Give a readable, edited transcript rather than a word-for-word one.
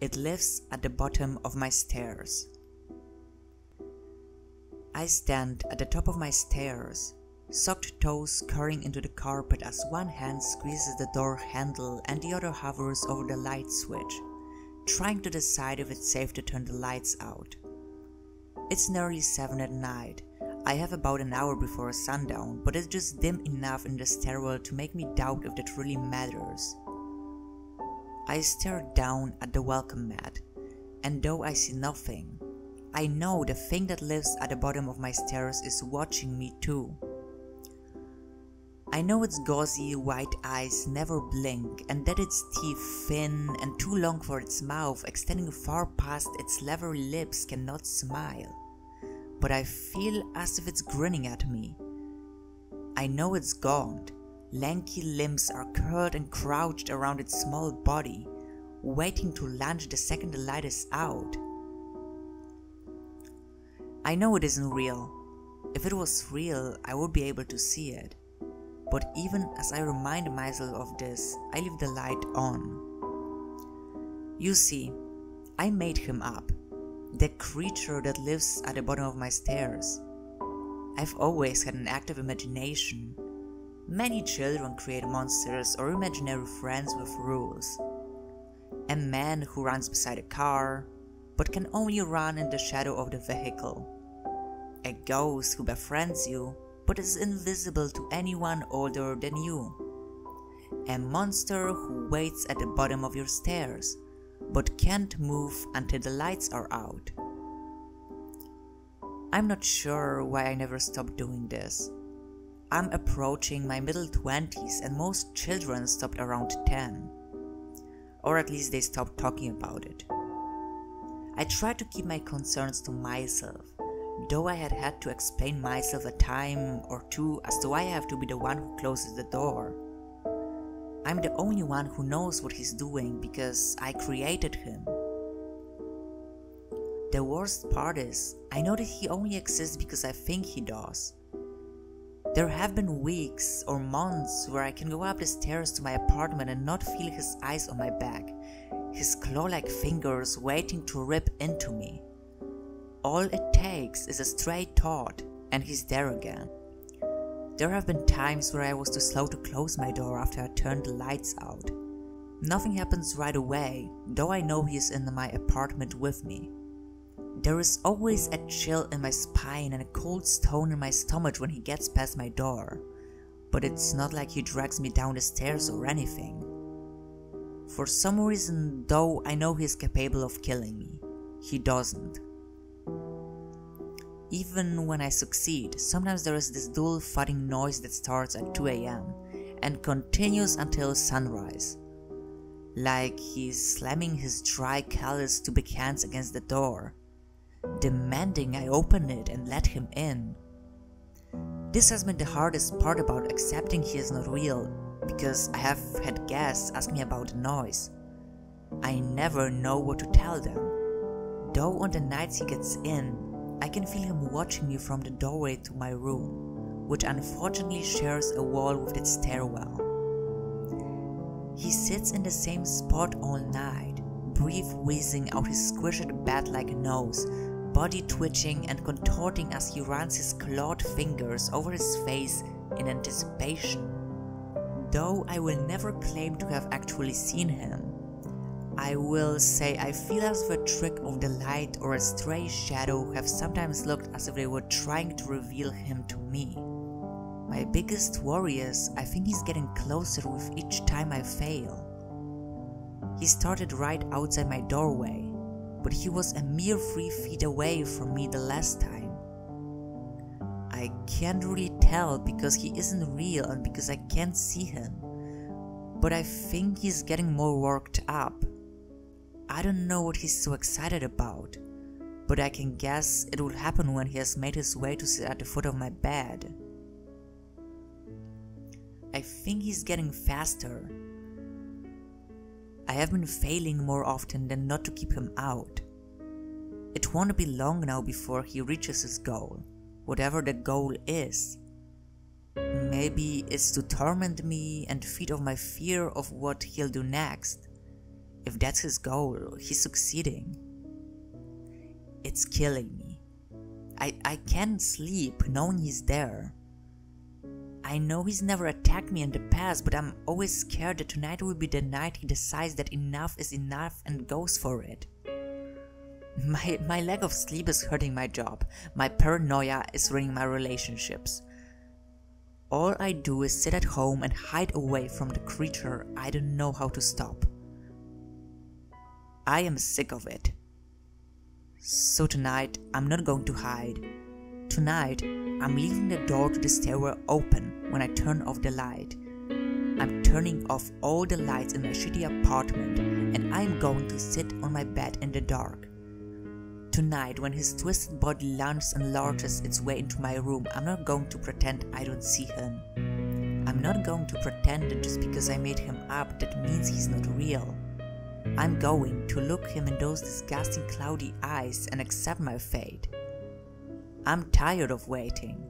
It lives at the bottom of my stairs. I stand at the top of my stairs, socked toes scurrying into the carpet as one hand squeezes the door handle and the other hovers over the light switch, trying to decide if it's safe to turn the lights out. It's nearly 7 at night. I have about an hour before sundown, but it's just dim enough in the stairwell to make me doubt if that really matters. I stare down at the welcome mat, and though I see nothing, I know the thing that lives at the bottom of my stairs is watching me too. I know its gauzy white eyes never blink, and that its teeth thin and too long for its mouth, extending far past its leathery lips, cannot smile. But I feel as if it's grinning at me. I know it's gaunt. Lanky limbs are curled and crouched around its small body, waiting to lunge the second the light is out. I know it isn't real. If it was real, I would be able to see it. But even as I remind myself of this, I leave the light on. You see, I made him up, the creature that lives at the bottom of my stairs. I've always had an active imagination. Many children create monsters or imaginary friends with rules. A man who runs beside a car, but can only run in the shadow of the vehicle. A ghost who befriends you, but is invisible to anyone older than you. A monster who waits at the bottom of your stairs, but can't move until the lights are out. I'm not sure why I never stopped doing this. I'm approaching my middle 20s and most children stopped around 10. Or at least they stopped talking about it. I tried to keep my concerns to myself, though I had to explain myself a time or two as to why I have to be the one who closes the door. I'm the only one who knows what he's doing because I created him. The worst part is, I know that he only exists because I think he does. There have been weeks or months where I can go up the stairs to my apartment and not feel his eyes on my back, his claw-like fingers waiting to rip into me. All it takes is a stray thought, and he's there again. There have been times where I was too slow to close my door after I turned the lights out. Nothing happens right away, though I know he is in my apartment with me. There is always a chill in my spine and a cold stone in my stomach when he gets past my door, but it's not like he drags me down the stairs or anything. For some reason, though I know he is capable of killing me, he doesn't. Even when I succeed, sometimes there is this dull thudding noise that starts at 2 AM and continues until sunrise. Like he's slamming his dry, callous two big hands against the door, demanding I open it and let him in. This has been the hardest part about accepting he is not real, because I have had guests ask me about the noise. I never know what to tell them, though on the nights he gets in, I can feel him watching me from the doorway to my room, which unfortunately shares a wall with its stairwell. He sits in the same spot all night, breath wheezing out his squished bat-like nose, body twitching and contorting as he runs his clawed fingers over his face in anticipation. Though I will never claim to have actually seen him, I will say I feel as if a trick of the light or a stray shadow have sometimes looked as if they were trying to reveal him to me. My biggest worry is I think he's getting closer with each time I fail. He started right outside my doorway, but he was a mere 3 feet away from me the last time. I can't really tell because he isn't real and because I can't see him, but I think he's getting more worked up. I don't know what he's so excited about, but I can guess it will happen when he has made his way to sit at the foot of my bed. I think he's getting faster. I have been failing more often than not to keep him out. It won't be long now before he reaches his goal, whatever the goal is. Maybe it's to torment me and feed off my fear of what he'll do next. If that's his goal, he's succeeding. It's killing me. I can't sleep knowing he's there. I know he's never attacked me in the past, but I'm always scared that tonight will be the night he decides that enough is enough and goes for it. My lack of sleep is hurting my job. My paranoia is ruining my relationships. All I do is sit at home and hide away from the creature I don't know how to stop. I am sick of it. So tonight, I'm not going to hide. Tonight, I'm leaving the door to the stairwell open when I turn off the light. I'm turning off all the lights in my shitty apartment and I'm going to sit on my bed in the dark. Tonight, when his twisted body lunges and lurches its way into my room, I'm not going to pretend I don't see him. I'm not going to pretend that just because I made him up, that means he's not real. I'm going to look him in those disgusting cloudy eyes and accept my fate. I'm tired of waiting.